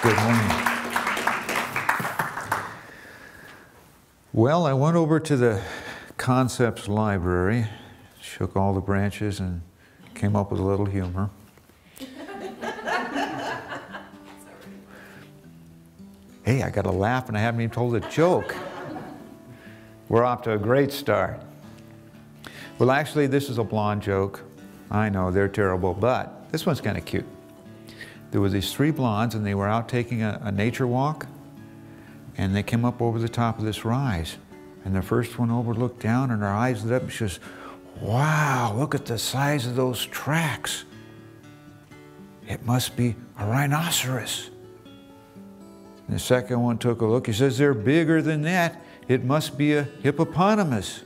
Good morning. Well, I went over to the Concepts Library, shook all the branches, and came up with a little humor. Hey, I got a laugh and I haven't even told a joke. We're off to a great start. Well, actually, this is a blonde joke. I know, they're terrible, but this one's kind of cute. There were these three blondes and they were out taking a nature walk, and they came up over the top of this rise. And the first one over looked down and her eyes lit up and she goes, "Wow, look at the size of those tracks. It must be a rhinoceros." And the second one took a look. He says, "They're bigger than that. It must be a hippopotamus."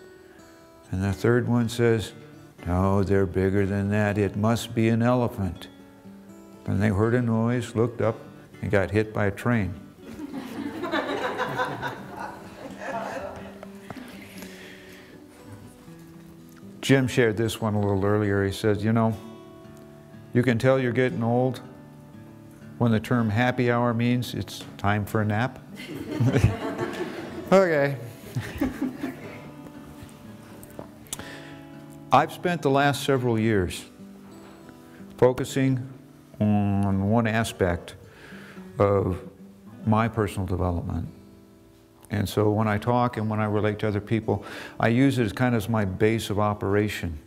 And the third one says, "No, they're bigger than that. It must be an elephant." And they heard a noise, looked up, and got hit by a train. Jim shared this one a little earlier. He says, "You know, you can tell you're getting old when the term happy hour means it's time for a nap." Okay. I've spent the last several years focusing on one aspect of my personal development. And so when I talk and when I relate to other people, I use it as kind of my base of operation.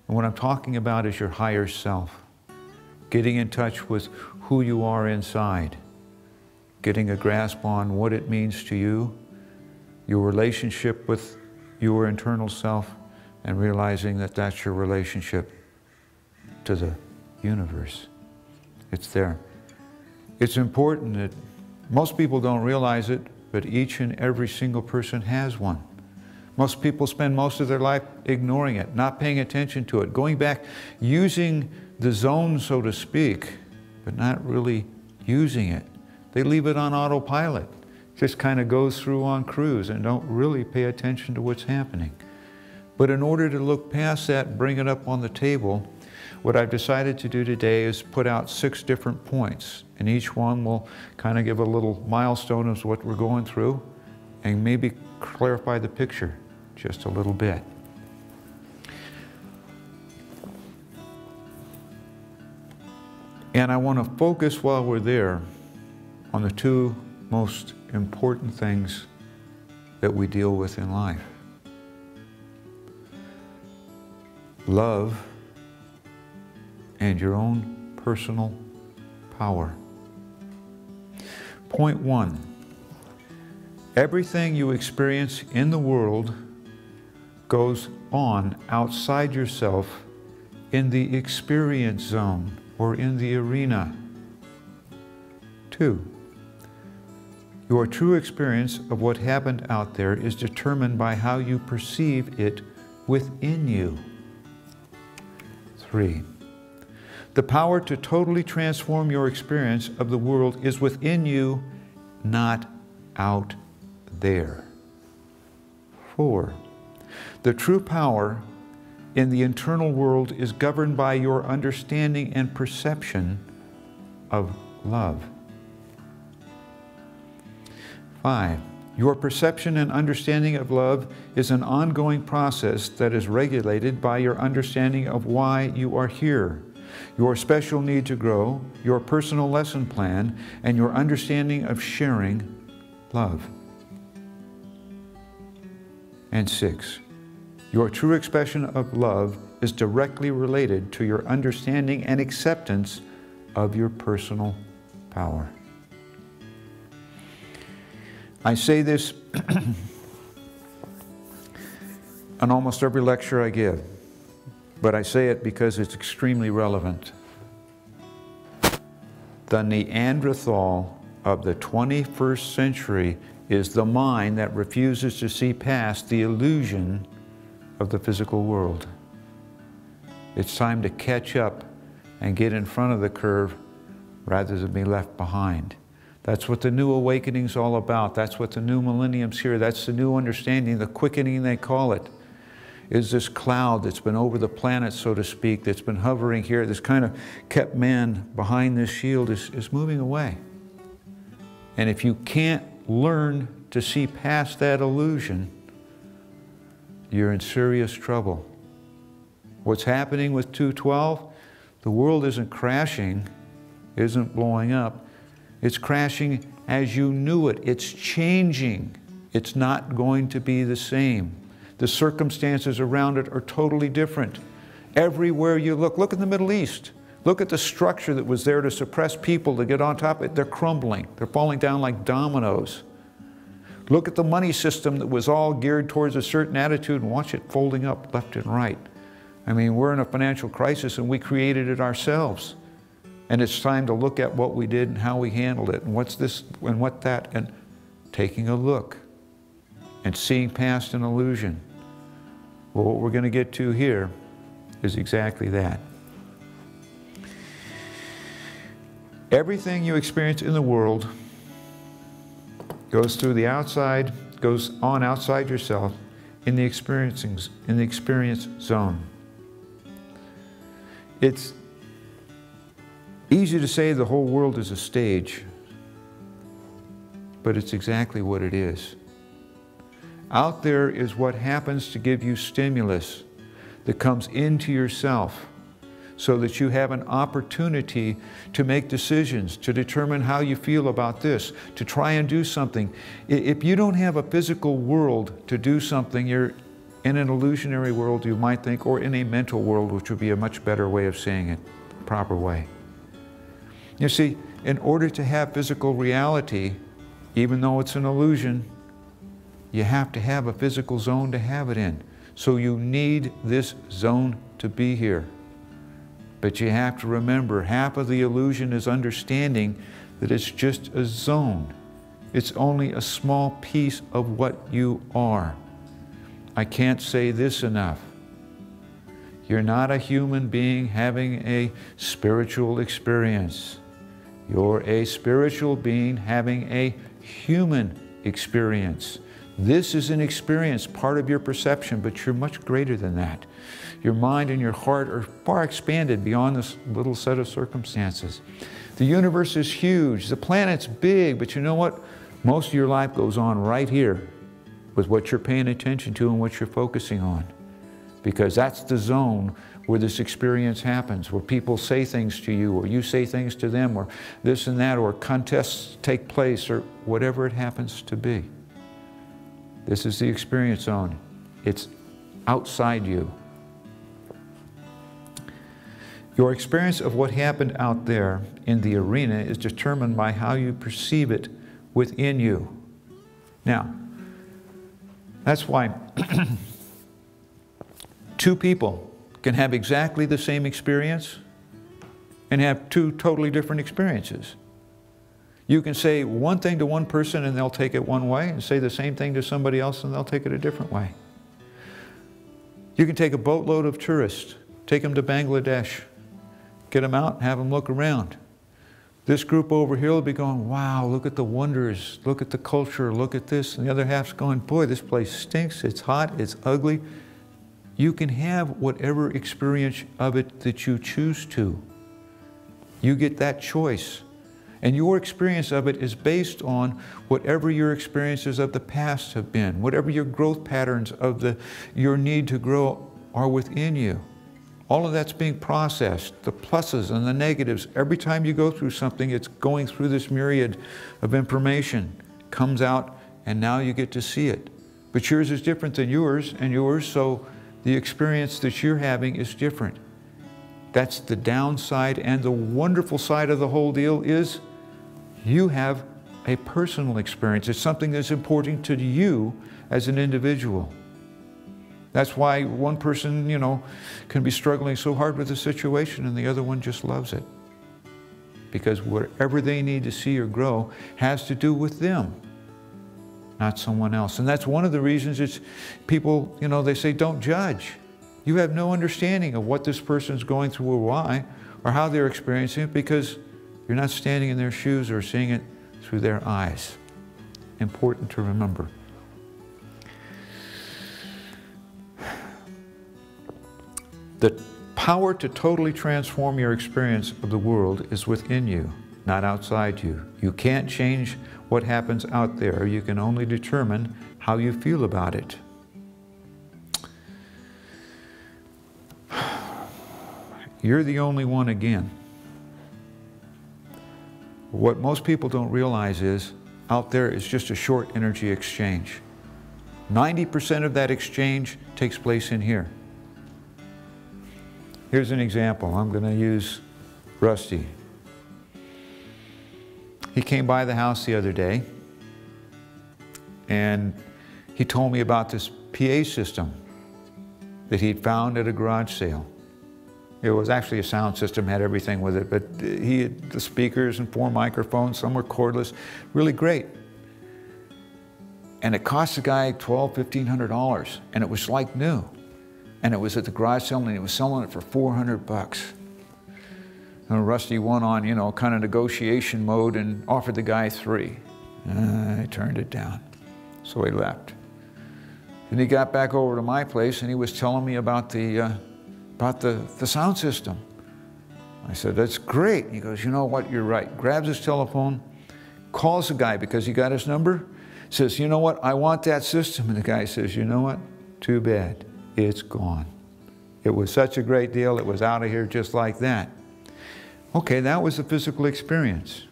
And what I'm talking about is your higher self. Getting in touch with who you are inside. Getting a grasp on what it means to you, your relationship with your internal self, and realizing that that's your relationship to the universe. It's there. It's important that most people don't realize it, but each and every single person has one. Most people spend most of their life ignoring it, not paying attention to it, going back, using the zone, so to speak, but not really using it. They leave it on autopilot. Just kind of goes through on cruise and don't really pay attention to what's happening. But in order to look past that and bring it up on the table, what I've decided to do today is put out 6 different points, and each one will kind of give a little milestone of what we're going through and maybe clarify the picture just a little bit. And I want to focus while we're there on the 2 most important things that we deal with in life. Love and your own personal power. Point 1, everything you experience in the world goes on outside yourself in the experience zone or in the arena. 2, your true experience of what happened out there is determined by how you perceive it within you. 3, the power to totally transform your experience of the world is within you, not out there. 4, the true power in the internal world is governed by your understanding and perception of love. 5, your perception and understanding of love is an ongoing process that is regulated by your understanding of why you are here, your special need to grow, your personal lesson plan, and your understanding of sharing love. And 6, your true expression of love is directly related to your understanding and acceptance of your personal power. I say this on almost every lecture I give, but I say it because it's extremely relevant. The Neanderthal of the 21st century is the mind that refuses to see past the illusion of the physical world. It's time to catch up and get in front of the curve rather than be left behind. That's what the new awakening's all about. That's what the new millennium's here. That's the new understanding, the quickening they call it. Is this cloud that's been over the planet, so to speak, that's been hovering here, that's kind of kept man behind this shield is moving away. And if you can't learn to see past that illusion, you're in serious trouble. What's happening with 212? The world isn't crashing, isn't blowing up. It's crashing as you knew it. It's changing. It's not going to be the same. The circumstances around it are totally different. Everywhere you look, look at the Middle East. Look at the structure that was there to suppress people to get on top of it. They're crumbling. They're falling down like dominoes. Look at the money system that was all geared towards a certain attitude and watch it folding up left and right. I mean, we're in a financial crisis and we created it ourselves. And it's time to look at what we did and how we handled it and what's this and what that, and taking a look and seeing past an illusion. Well, what we're going to get to here is exactly that. Everything you experience in the world goes through the outside, goes on outside yourself in the experience zone. It's easy to say the whole world is a stage, but it's exactly what it is. Out there is what happens to give you stimulus that comes into yourself so that you have an opportunity to make decisions, to determine how you feel about this, to try and do something. If you don't have a physical world to do something, you're in an illusionary world, you might think, or in a mental world, which would be a much better way of saying it, the proper way. You see, in order to have physical reality, even though it's an illusion, you have to have a physical zone to have it in. So you need this zone to be here. But you have to remember, half of the illusion is understanding that it's just a zone. It's only a small piece of what you are. I can't say this enough. You're not a human being having a spiritual experience. You're a spiritual being having a human experience. This is an experience, part of your perception, but you're much greater than that. Your mind and your heart are far expanded beyond this little set of circumstances. The universe is huge. The planet's big, but you know what? Most of your life goes on right here with what you're paying attention to and what you're focusing on. Because that's the zone where this experience happens, where people say things to you, or you say things to them, or this and that, or contests take place, or whatever it happens to be. This is the experience zone. It's outside you. Your experience of what happened out there in the arena is determined by how you perceive it within you. Now, that's why two people can have exactly the same experience and have two totally different experiences. You can say one thing to one person and they'll take it one way, and say the same thing to somebody else and they'll take it a different way. You can take a boatload of tourists, take them to Bangladesh, get them out and have them look around. This group over here will be going, wow, look at the wonders, look at the culture, look at this. And the other half's going, boy, this place stinks, it's hot, it's ugly. You can have whatever experience of it that you choose to. You get that choice. And your experience of it is based on whatever your experiences of the past have been, whatever your growth patterns of your need to grow are within you. All of that's being processed, the pluses and the negatives. Every time you go through something, it's going through this myriad of information, comes out, and now you get to see it. But yours is different than yours, and yours, so the experience that you're having is different. That's the downside, and the wonderful side of the whole deal is you have a personal experience. It's something that's important to you as an individual. That's why one person, you know, can be struggling so hard with a situation and the other one just loves it. Because whatever they need to see or grow has to do with them, not someone else. And that's one of the reasons it's people, you know, they say don't judge. You have no understanding of what this person's going through or why, or how they're experiencing it, because you're not standing in their shoes or seeing it through their eyes. Important to remember. The power to totally transform your experience of the world is within you. not outside you. You can't change what happens out there. You can only determine how you feel about it. You're the only one again. What most people don't realize is out there is just a short energy exchange. 90% of that exchange takes place in here. Here's an example. I'm going to use Rusty. He came by the house the other day and he told me about this PA system that he'd found at a garage sale. It was actually a sound system, had everything with it, but he had the speakers and 4 microphones, some were cordless, really great. And it cost the guy $1,200–1,500, and it was like new. And it was at the garage sale, and he was selling it for $400. And Rusty went on, you know, kind of negotiation mode and offered the guy $3. I turned it down, so he left. Then he got back over to my place, and he was telling me about the sound system. I said, that's great. He goes, you know what, you're right. Grabs his telephone, calls the guy because he got his number, says, you know what, I want that system. And the guy says, you know what, too bad, it's gone. It was such a great deal, it was out of here just like that. Okay, that was the physical experience.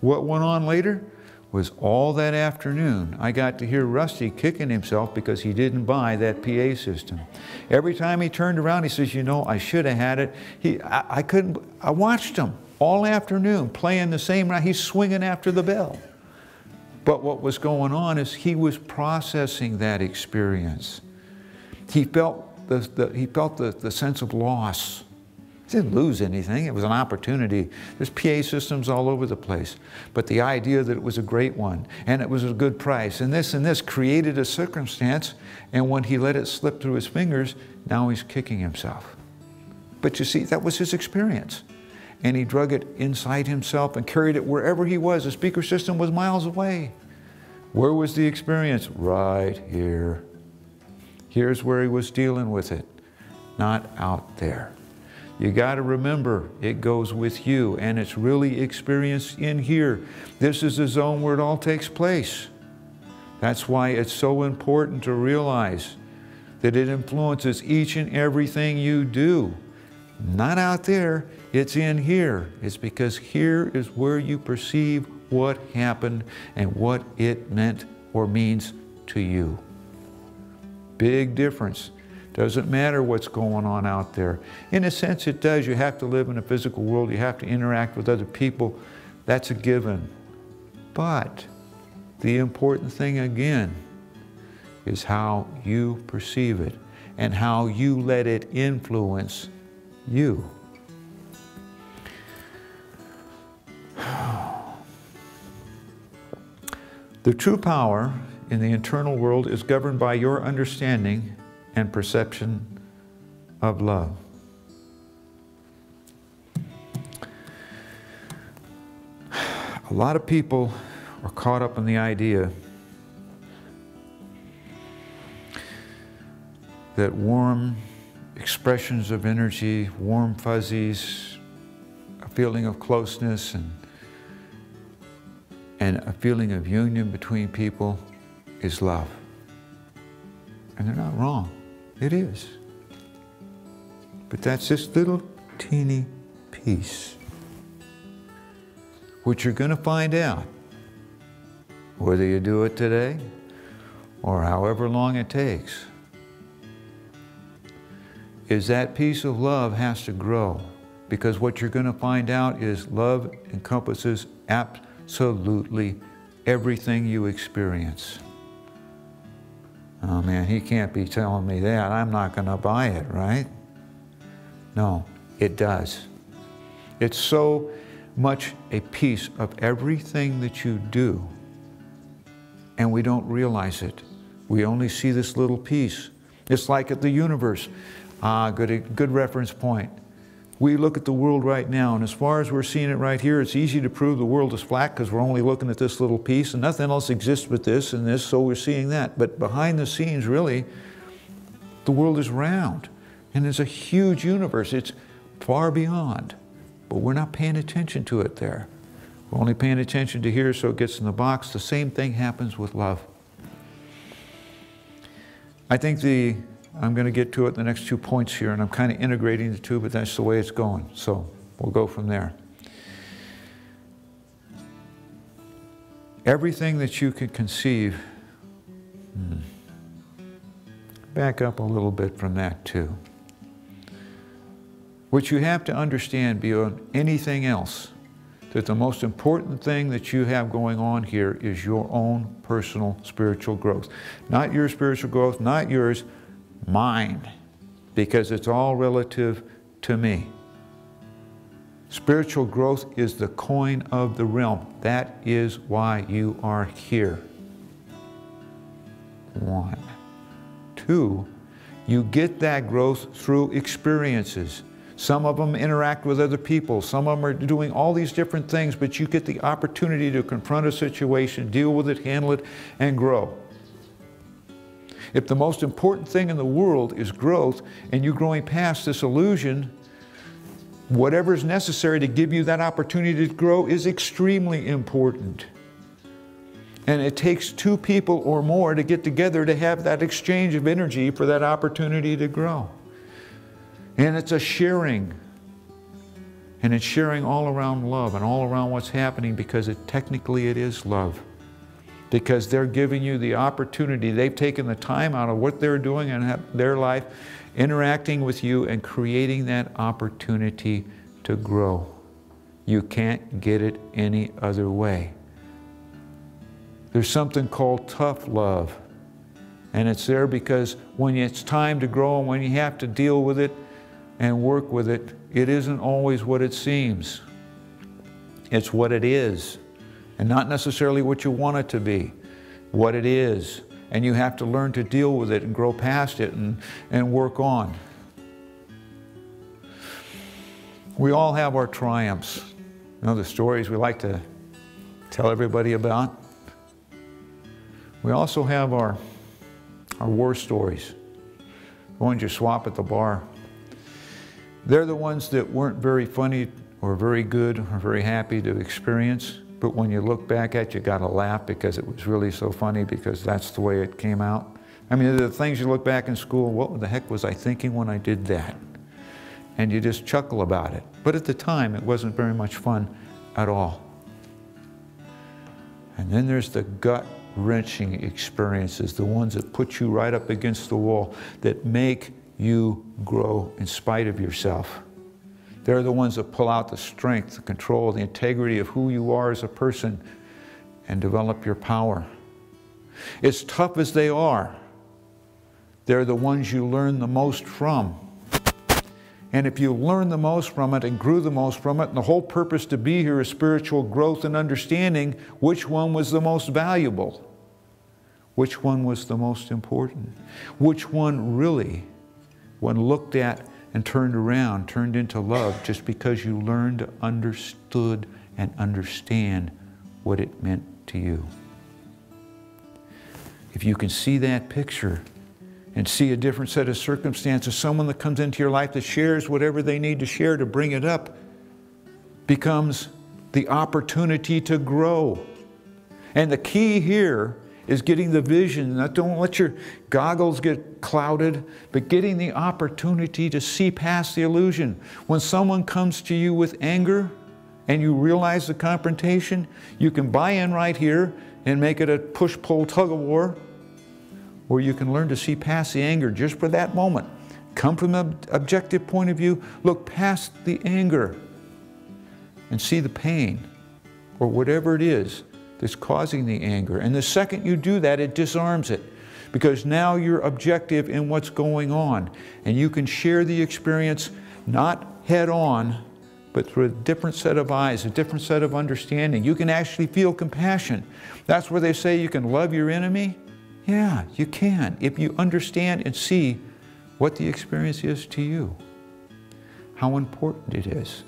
What went on later was all that afternoon, I got to hear Rusty kicking himself because he didn't buy that PA system. Every time he turned around, he says, you know, I should have had it. I watched him all afternoon playing the same round. He's swinging after the bell. But what was going on is he was processing that experience. He felt the sense of loss. He didn't lose anything. It was an opportunity. There's PA systems all over the place. But the idea that it was a great one, and it was a good price, and this created a circumstance, and when he let it slip through his fingers, now he's kicking himself. But you see, that was his experience. And he drug it inside himself and carried it wherever he was. The speaker system was miles away. Where was the experience? Right here. Here's where he was dealing with it, not out there. You got to remember, it goes with you, and it's really experienced in here. This is the zone where it all takes place. That's why it's so important to realize that it influences each and everything you do. Not out there, it's in here. It's because here is where you perceive what happened and what it meant or means to you. Big difference. Doesn't matter what's going on out there. In a sense, it does. You have to live in a physical world. You have to interact with other people. That's a given. But the important thing, again, is how you perceive it and how you let it influence you. The true power in the internal world is governed by your understanding and perception of love. A lot of people are caught up in the idea that warm expressions of energy, warm fuzzies, a feeling of closeness and a feeling of union between people is love. And they're not wrong. It is. But that's this little teeny piece. What you're going to find out, whether you do it today or however long it takes, is that piece of love has to grow. Because what you're going to find out is love encompasses absolutely everything you experience. Oh man, he can't be telling me that. I'm not going to buy it, right? No, it does. It's so much a piece of everything that you do, and we don't realize it. We only see this little piece. It's like at the universe. Good reference point. We look at the world right now, and as far as we're seeing it right here, it's easy to prove the world is flat because we're only looking at this little piece and nothing else exists but this and this, so we're seeing that. But behind the scenes, really, the world is round, and there's a huge universe. It's far beyond, but we're not paying attention to it there. We're only paying attention to here so it gets in the box. The same thing happens with love. I think I'm going to get to it in the next 2 points here, and I'm kind of integrating the two, but that's the way it's going. So we'll go from there. Everything that you can conceive, back up a little bit from that too. What you have to understand beyond anything else, that the most important thing that you have going on here is your own personal spiritual growth. Not your spiritual growth, not yours, mine, because it's all relative to me. Spiritual growth is the coin of the realm. That is why you are here. 1. 2, you get that growth through experiences. Some of them interact with other people. Some of them are doing all these different things, but you get the opportunity to confront a situation, deal with it, handle it, and grow. If the most important thing in the world is growth, and you growing past this illusion, whatever is necessary to give you that opportunity to grow is extremely important. And it takes 2 people or more to get together to have that exchange of energy for that opportunity to grow. And it's a sharing. And it's sharing all around love and all around what's happening, because technically it is love. Because they're giving you the opportunity. They've taken the time out of what they're doing in their life, interacting with you and creating that opportunity to grow. You can't get it any other way. There's something called tough love. And it's there because when it's time to grow and when you have to deal with it and work with it, it isn't always what it seems. It's what it is. And not necessarily what you want it to be. What it is. And you have to learn to deal with it and grow past it and work on. We all have our triumphs. You know, the stories we like to tell everybody about. We also have our war stories. The ones you swap at the bar. They're the ones that weren't very funny or very good or very happy to experience. But when you look back at it, you got to laugh because it was really so funny, because that's the way it came out. I mean, the things you look back in school, what the heck was I thinking when I did that? And you just chuckle about it. But at the time, it wasn't very much fun at all. And then there's the gut-wrenching experiences, the ones that put you right up against the wall, that make you grow in spite of yourself. They're the ones that pull out the strength, the control, the integrity of who you are as a person and develop your power. As tough as they are, they're the ones you learn the most from. And if you learn the most from it and grew the most from it, and the whole purpose to be here is spiritual growth and understanding, which one was the most valuable? Which one was the most important? Which one really, when looked at and turned around, turned into love, just because you learned, understood, and understand what it meant to you? If you can see that picture and see a different set of circumstances, someone that comes into your life that shares whatever they need to share to bring it up, becomes the opportunity to grow. And the key here is getting the vision. Don't let your goggles get clouded, but getting the opportunity to see past the illusion. When someone comes to you with anger and you realize the confrontation, you can buy in right here and make it a push-pull tug-of-war, or you can learn to see past the anger just for that moment. Come from an objective point of view, look past the anger and see the pain or whatever it is that's causing the anger. And the second you do that, it disarms it, because now you're objective in what's going on. And you can share the experience not head on, but through a different set of eyes, a different set of understanding. You can actually feel compassion. That's where they say you can love your enemy. Yeah, you can, if you understand and see what the experience is to you, how important it is.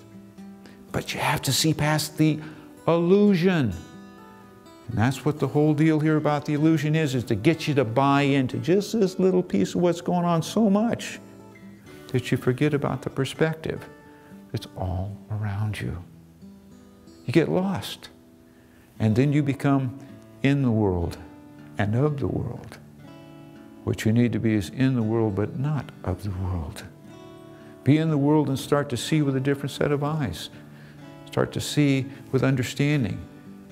But you have to see past the illusion. And that's what the whole deal here about the illusion is to get you to buy into just this little piece of what's going on so much that you forget about the perspective that's all around you. You get lost. And then you become in the world and of the world. What you need to be is in the world, but not of the world. Be in the world and start to see with a different set of eyes. Start to see with understanding.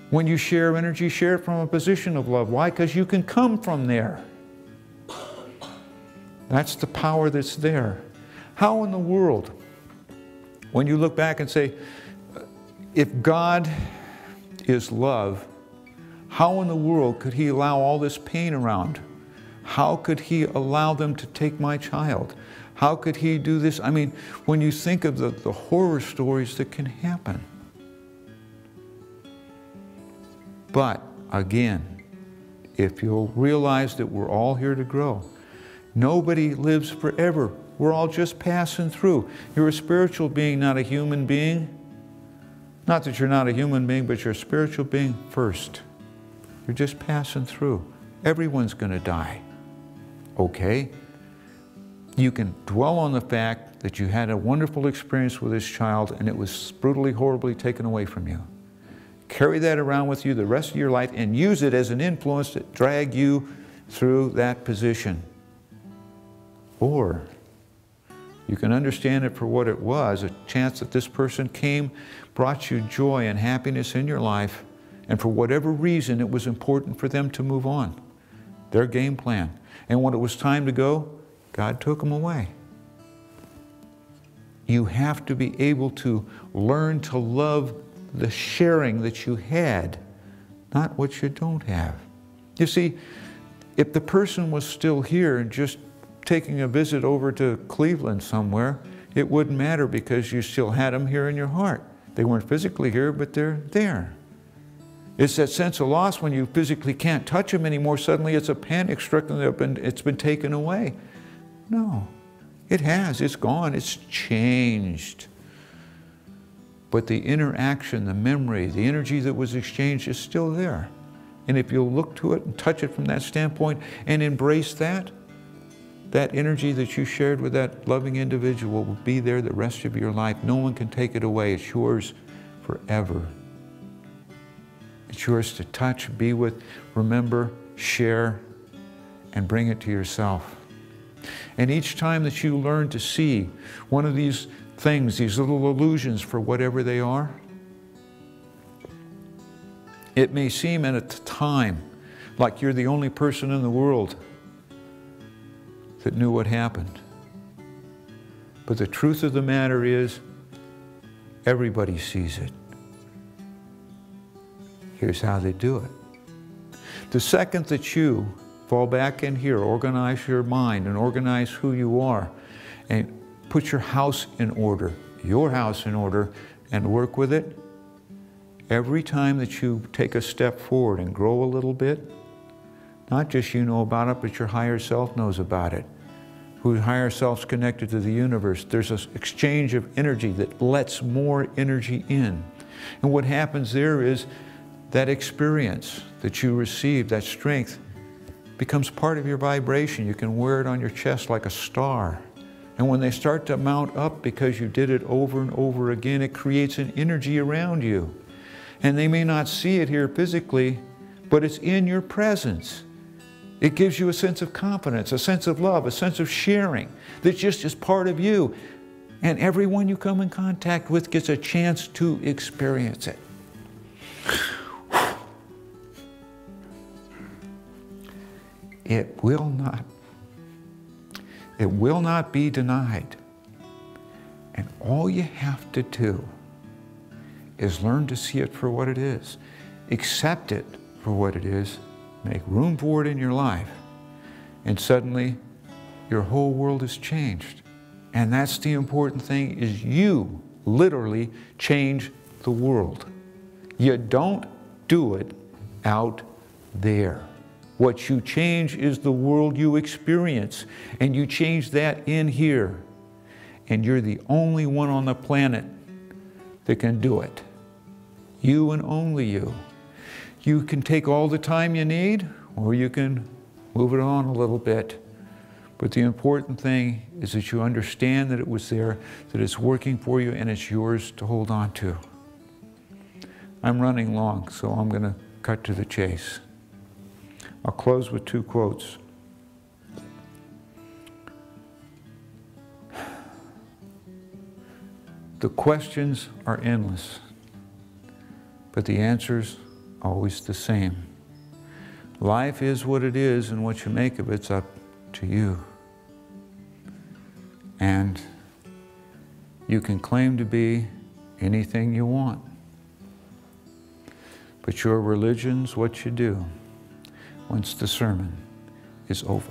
When you share energy, share it from a position of love. Why? Because you can come from there. That's the power that's there. How in the world, when you look back and say, if God is love, how in the world could He allow all this pain around? How could He allow them to take my child? How could He do this? I mean, when you think of the horror stories that can happen. But again, if you'll realize that we're all here to grow, nobody lives forever. We're all just passing through. You're a spiritual being, not a human being. Not that you're not a human being, but you're a spiritual being first. You're just passing through. Everyone's going to die. Okay? You can dwell on the fact that you had a wonderful experience with this child and it was brutally, horribly taken away from you. Carry that around with you the rest of your life and use it as an influence to drag you through that position. Or you can understand it for what it was, a chance that this person came, brought you joy and happiness in your life, and for whatever reason it was important for them to move on. Their game plan. And when it was time to go, God took them away. You have to be able to learn to love the sharing that you had, not what you don't have. You see, if the person was still here and just taking a visit over to Cleveland somewhere, it wouldn't matter because you still had them here in your heart. They weren't physically here, but they're there. It's that sense of loss when you physically can't touch them anymore. Suddenly it's a panic stricken, it's been taken away. No, it has, it's gone, it's changed. But the interaction, the memory, the energy that was exchanged is still there. And if you'll look to it and touch it from that standpoint and embrace that, that energy that you shared with that loving individual will be there the rest of your life. No one can take it away. It's yours forever. It's yours to touch, be with, remember, share, and bring it to yourself. And each time that you learn to see one of these things, these little illusions for whatever they are, it may seem at a time like you're the only person in the world that knew what happened. But the truth of the matter is, everybody sees it. Here's how they do it. The second that you fall back in here, organize your mind and organize who you are, and put your house in order, and work with it, every time that you take a step forward and grow a little bit, not just you know about it, but your higher self knows about it. Whose higher self's connected to the universe. There's an exchange of energy that lets more energy in. And what happens there is that experience that you receive, that strength, becomes part of your vibration. You can wear it on your chest like a star. And when they start to mount up because you did it over and over again, it creates an energy around you. And they may not see it here physically, but it's in your presence. It gives you a sense of confidence, a sense of love, a sense of sharing that just is part of you. And everyone you come in contact with gets a chance to experience it. It will not be denied. And all you have to do is learn to see it for what it is. Accept it for what it is. Make room for it in your life. And suddenly, your whole world has changed. And that's the important thing, is you literally change the world. You don't do it out there. What you change is the world you experience. And you change that in here. And you're the only one on the planet that can do it. You and only you. You can take all the time you need, or you can move it on a little bit. But the important thing is that you understand that it was there, that it's working for you, and it's yours to hold on to. I'm running long, so I'm going to cut to the chase. I'll close with 2 quotes. The questions are endless, but the answers always the same. Life is what it is, and what you make of it's up to you. And you can claim to be anything you want, but your religion's what you do once the sermon is over.